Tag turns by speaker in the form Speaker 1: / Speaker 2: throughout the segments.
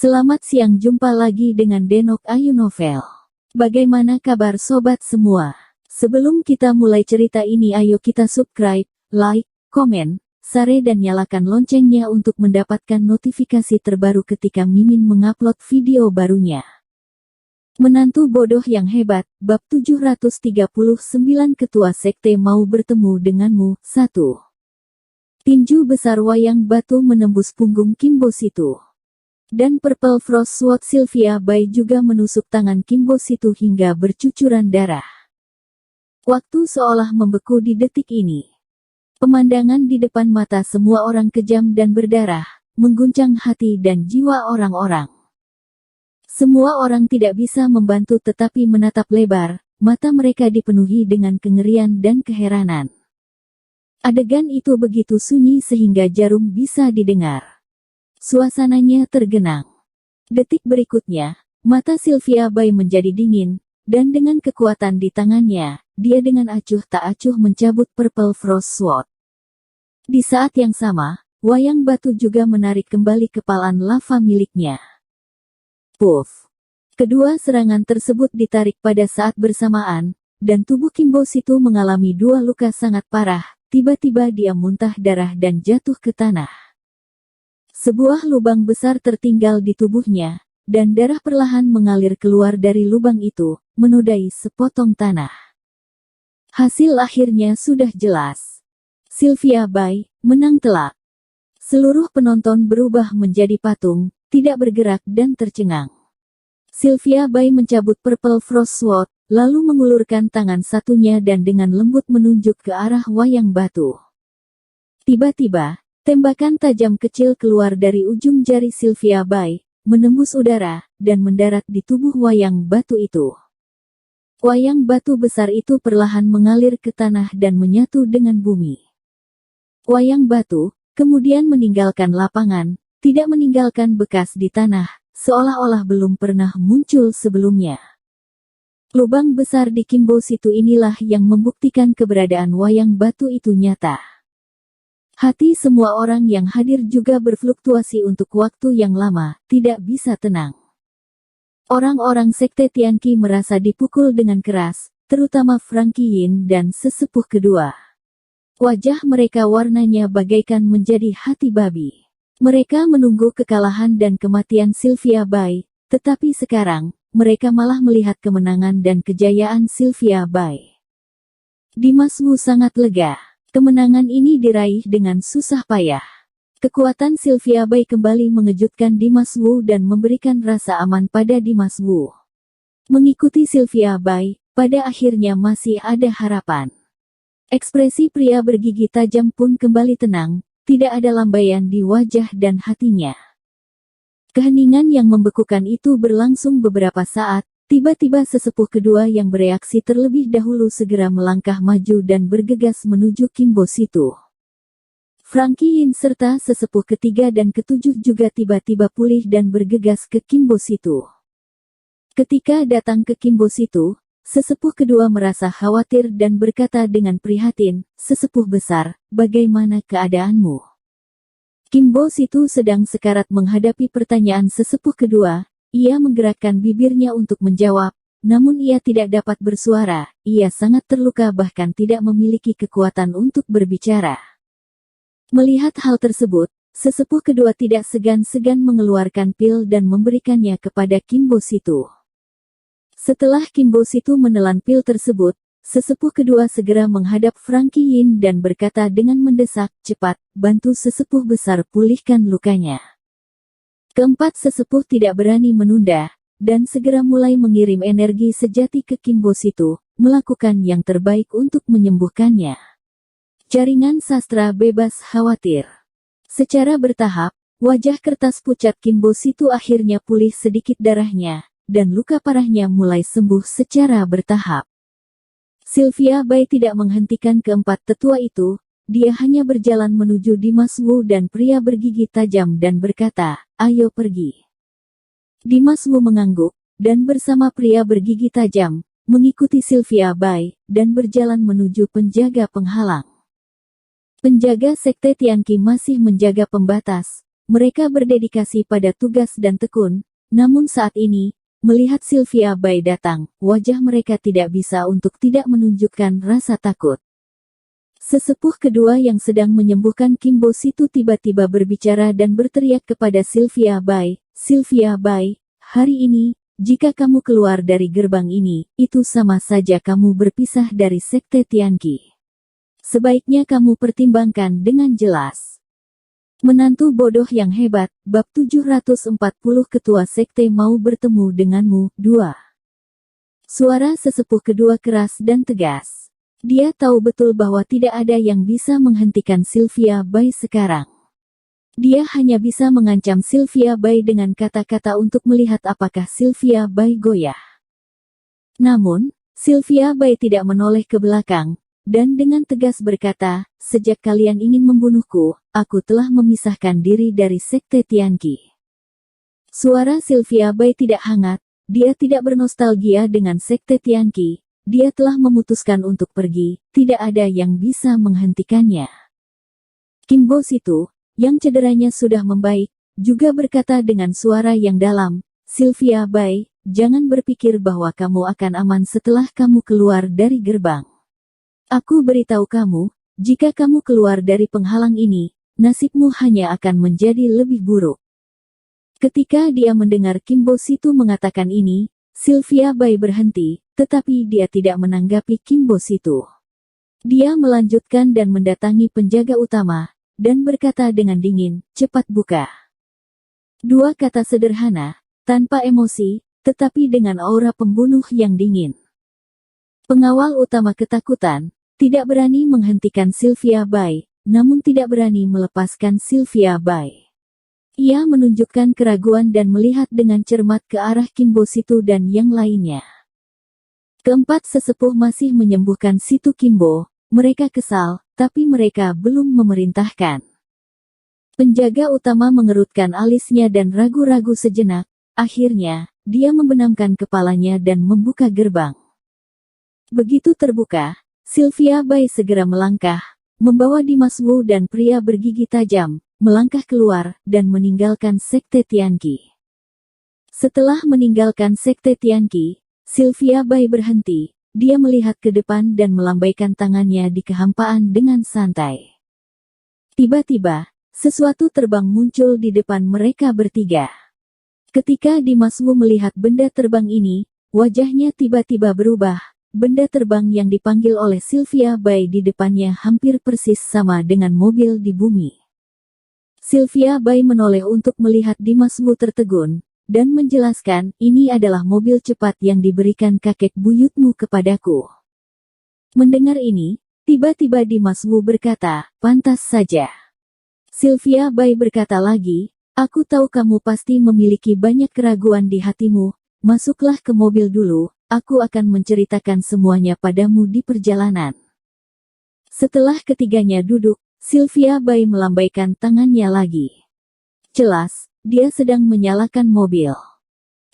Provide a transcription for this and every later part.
Speaker 1: Selamat siang, jumpa lagi dengan Denok Ayu Novel. Bagaimana kabar sobat semua? Sebelum kita mulai cerita ini, ayo kita subscribe, like, komen, share dan nyalakan loncengnya untuk mendapatkan notifikasi terbaru ketika Mimin mengupload video barunya. Menantu bodoh yang hebat, bab 739 Ketua Sekte mau bertemu denganmu. 1. Tinju besar wayang batu menembus punggung Kimbo Situ. Dan Purple Frost Sword Sylvia Bai juga menusuk tangan Kimbo Situ hingga bercucuran darah. Waktu seolah membeku di detik ini. Pemandangan di depan mata semua orang kejam dan berdarah, mengguncang hati dan jiwa orang-orang. Semua orang tidak bisa membantu tetapi menatap lebar, mata mereka dipenuhi dengan kengerian dan keheranan. Adegan itu begitu sunyi sehingga jarum bisa didengar. Suasananya tergenang. Detik berikutnya, mata Sylvia Bai menjadi dingin, dan dengan kekuatan di tangannya, dia dengan acuh tak acuh mencabut Purple Frost Sword. Di saat yang sama, wayang batu juga menarik kembali kepalan lava miliknya. Puff! Kedua serangan tersebut ditarik pada saat bersamaan, dan tubuh Kimbo Situ mengalami dua luka sangat parah, tiba-tiba dia muntah darah dan jatuh ke tanah. Sebuah lubang besar tertinggal di tubuhnya, dan darah perlahan mengalir keluar dari lubang itu, menodai sepotong tanah. Hasil akhirnya sudah jelas. Sylvia Bai menang telak. Seluruh penonton berubah menjadi patung, tidak bergerak dan tercengang. Sylvia Bai mencabut Purple Frost Sword, lalu mengulurkan tangan satunya dan dengan lembut menunjuk ke arah wayang batu. Tiba-tiba, tembakan tajam kecil keluar dari ujung jari Sylvia Bai, menembus udara, dan mendarat di tubuh wayang batu itu. Wayang batu besar itu perlahan mengalir ke tanah dan menyatu dengan bumi. Wayang batu kemudian meninggalkan lapangan, tidak meninggalkan bekas di tanah, seolah-olah belum pernah muncul sebelumnya. Lubang besar di Kimbo Situ inilah yang membuktikan keberadaan wayang batu itu nyata. Hati semua orang yang hadir juga berfluktuasi untuk waktu yang lama, tidak bisa tenang. Orang-orang Sekte Tianqi merasa dipukul dengan keras, terutama Frankie Yin dan sesepuh kedua. Wajah mereka warnanya bagaikan menjadi hati babi. Mereka menunggu kekalahan dan kematian Sylvia Bai, tetapi sekarang, mereka malah melihat kemenangan dan kejayaan Sylvia Bai. Dimas Wu sangat lega. Kemenangan ini diraih dengan susah payah. Kekuatan Sylvia Bai kembali mengejutkan Dimas Wu dan memberikan rasa aman pada Dimas Wu. Mengikuti Sylvia Bai, pada akhirnya masih ada harapan. Ekspresi pria bergigi tajam pun kembali tenang, tidak ada lambaian di wajah dan hatinya. Keheningan yang membekukan itu berlangsung beberapa saat. Tiba-tiba sesepuh kedua yang bereaksi terlebih dahulu segera melangkah maju dan bergegas menuju Kimbo Situ. Frankie Yin serta sesepuh ketiga dan ketujuh juga tiba-tiba pulih dan bergegas ke Kimbo Situ. Ketika datang ke Kimbo Situ, sesepuh kedua merasa khawatir dan berkata dengan prihatin, "Sesepuh besar, bagaimana keadaanmu?" Kimbo Situ sedang sekarat menghadapi pertanyaan sesepuh kedua. Ia menggerakkan bibirnya untuk menjawab, namun ia tidak dapat bersuara, ia sangat terluka bahkan tidak memiliki kekuatan untuk berbicara. Melihat hal tersebut, sesepuh kedua tidak segan-segan mengeluarkan pil dan memberikannya kepada Kimbo Situ. Setelah Kimbo Situ menelan pil tersebut, sesepuh kedua segera menghadap Frankie Yin dan berkata dengan mendesak, "Cepat, bantu sesepuh besar pulihkan lukanya." Keempat sesepuh tidak berani menunda, dan segera mulai mengirim energi sejati ke Kimbo Situ, melakukan yang terbaik untuk menyembuhkannya. Jaringan sastra bebas khawatir. Secara bertahap, wajah kertas pucat Kimbo Situ akhirnya pulih sedikit darahnya, dan luka parahnya mulai sembuh secara bertahap. Sylvia Bai tidak menghentikan keempat tetua itu. Dia hanya berjalan menuju Dimas Wu dan pria bergigi tajam dan berkata, "Ayo pergi." Dimas Wu mengangguk, dan bersama pria bergigi tajam, mengikuti Sylvia Bai, dan berjalan menuju penjaga penghalang. Penjaga Sekte Tianqi masih menjaga pembatas, mereka berdedikasi pada tugas dan tekun, namun saat ini, melihat Sylvia Bai datang, wajah mereka tidak bisa untuk tidak menunjukkan rasa takut. Sesepuh kedua yang sedang menyembuhkan Kimbo Situ tiba-tiba berbicara dan berteriak kepada Sylvia Bai, "Sylvia Bai, hari ini, jika kamu keluar dari gerbang ini, itu sama saja kamu berpisah dari Sekte Tianqi. Sebaiknya kamu pertimbangkan dengan jelas." Menantu bodoh yang hebat, bab 740 Ketua Sekte mau bertemu denganmu, 2. Suara sesepuh kedua keras dan tegas. Dia tahu betul bahwa tidak ada yang bisa menghentikan Sylvia Bai sekarang. Dia hanya bisa mengancam Sylvia Bai dengan kata-kata untuk melihat apakah Sylvia Bai goyah. Namun, Sylvia Bai tidak menoleh ke belakang, dan dengan tegas berkata, "Sejak kalian ingin membunuhku, aku telah memisahkan diri dari Sekte Tianqi." Suara Sylvia Bai tidak hangat, dia tidak bernostalgia dengan Sekte Tianqi. Dia telah memutuskan untuk pergi, tidak ada yang bisa menghentikannya. Kimbo Situ, yang cederanya sudah membaik, juga berkata dengan suara yang dalam, "Sylvia Bai, jangan berpikir bahwa kamu akan aman setelah kamu keluar dari gerbang. Aku beritahu kamu, jika kamu keluar dari penghalang ini, nasibmu hanya akan menjadi lebih buruk." Ketika dia mendengar Kimbo Situ mengatakan ini, Sylvia Bai berhenti, tetapi dia tidak menanggapi Kimbo Situ. Dia melanjutkan dan mendatangi penjaga utama, dan berkata dengan dingin, "Cepat buka." Dua kata sederhana, tanpa emosi, tetapi dengan aura pembunuh yang dingin. Pengawal utama ketakutan, tidak berani menghentikan Sylvia Bai, namun tidak berani melepaskan Sylvia Bai. Ia menunjukkan keraguan dan melihat dengan cermat ke arah Kimbo Situ dan yang lainnya. Keempat sesepuh masih menyembuhkan Situ Kimbo, mereka kesal, tapi mereka belum memerintahkan. Penjaga utama mengerutkan alisnya dan ragu-ragu sejenak, akhirnya, dia membenamkan kepalanya dan membuka gerbang. Begitu terbuka, Sylvia Bai segera melangkah, membawa Dimas Wu dan pria bergigi tajam, melangkah keluar, dan meninggalkan Sekte Tianqi. Setelah meninggalkan Sekte Tianqi, Sylvia Bai berhenti, dia melihat ke depan dan melambaikan tangannya di kehampaan dengan santai. Tiba-tiba, sesuatu terbang muncul di depan mereka bertiga. Ketika Dimas Wu melihat benda terbang ini, wajahnya tiba-tiba berubah. Benda terbang yang dipanggil oleh Sylvia Bai di depannya hampir persis sama dengan mobil di bumi. Sylvia Bai menoleh untuk melihat Dimas Wu tertegun, dan menjelaskan, "Ini adalah mobil cepat yang diberikan kakek buyutmu kepadaku." Mendengar ini, tiba-tiba Dimas Wu berkata, "Pantas saja." Sylvia Bai berkata lagi, "Aku tahu kamu pasti memiliki banyak keraguan di hatimu, masuklah ke mobil dulu, aku akan menceritakan semuanya padamu di perjalanan." Setelah ketiganya duduk, Sylvia Bai melambaikan tangannya lagi. Jelas, dia sedang menyalakan mobil.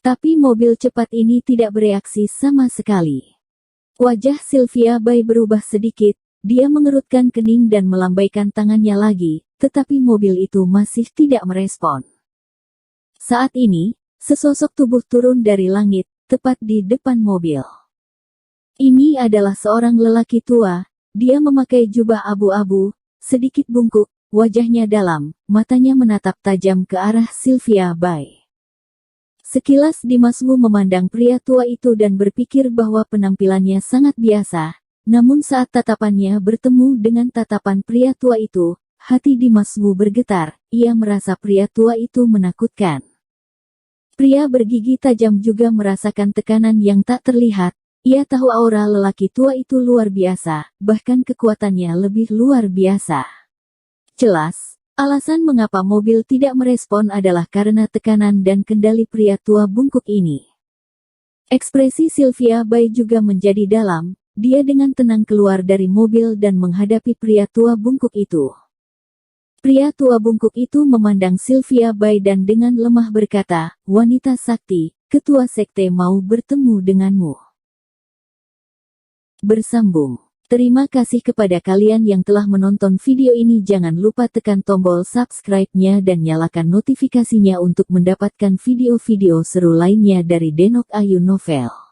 Speaker 1: Tapi mobil cepat ini tidak bereaksi sama sekali. Wajah Sylvia Bai berubah sedikit, dia mengerutkan kening dan melambaikan tangannya lagi, tetapi mobil itu masih tidak merespon. Saat ini, sesosok tubuh turun dari langit, tepat di depan mobil. Ini adalah seorang lelaki tua, dia memakai jubah abu-abu, sedikit bungkuk, wajahnya dalam, matanya menatap tajam ke arah Sylvia Bai. Sekilas Dimas Wu memandang pria tua itu dan berpikir bahwa penampilannya sangat biasa, namun saat tatapannya bertemu dengan tatapan pria tua itu, hati Dimas Wu bergetar, ia merasa pria tua itu menakutkan. Pria bergigi tajam juga merasakan tekanan yang tak terlihat. Ia tahu aura lelaki tua itu luar biasa, bahkan kekuatannya lebih luar biasa. Jelas, alasan mengapa mobil tidak merespon adalah karena tekanan dan kendali pria tua bungkuk ini. Ekspresi Sylvia Bai juga menjadi dalam, dia dengan tenang keluar dari mobil dan menghadapi pria tua bungkuk itu. Pria tua bungkuk itu memandang Sylvia Bai dan dengan lemah berkata, "Wanita sakti, ketua sekte mau bertemu denganmu." Bersambung. Terima kasih kepada kalian yang telah menonton video ini. Jangan lupa tekan tombol subscribe-nya dan nyalakan notifikasinya untuk mendapatkan video-video seru lainnya dari Denok Ayu Novel.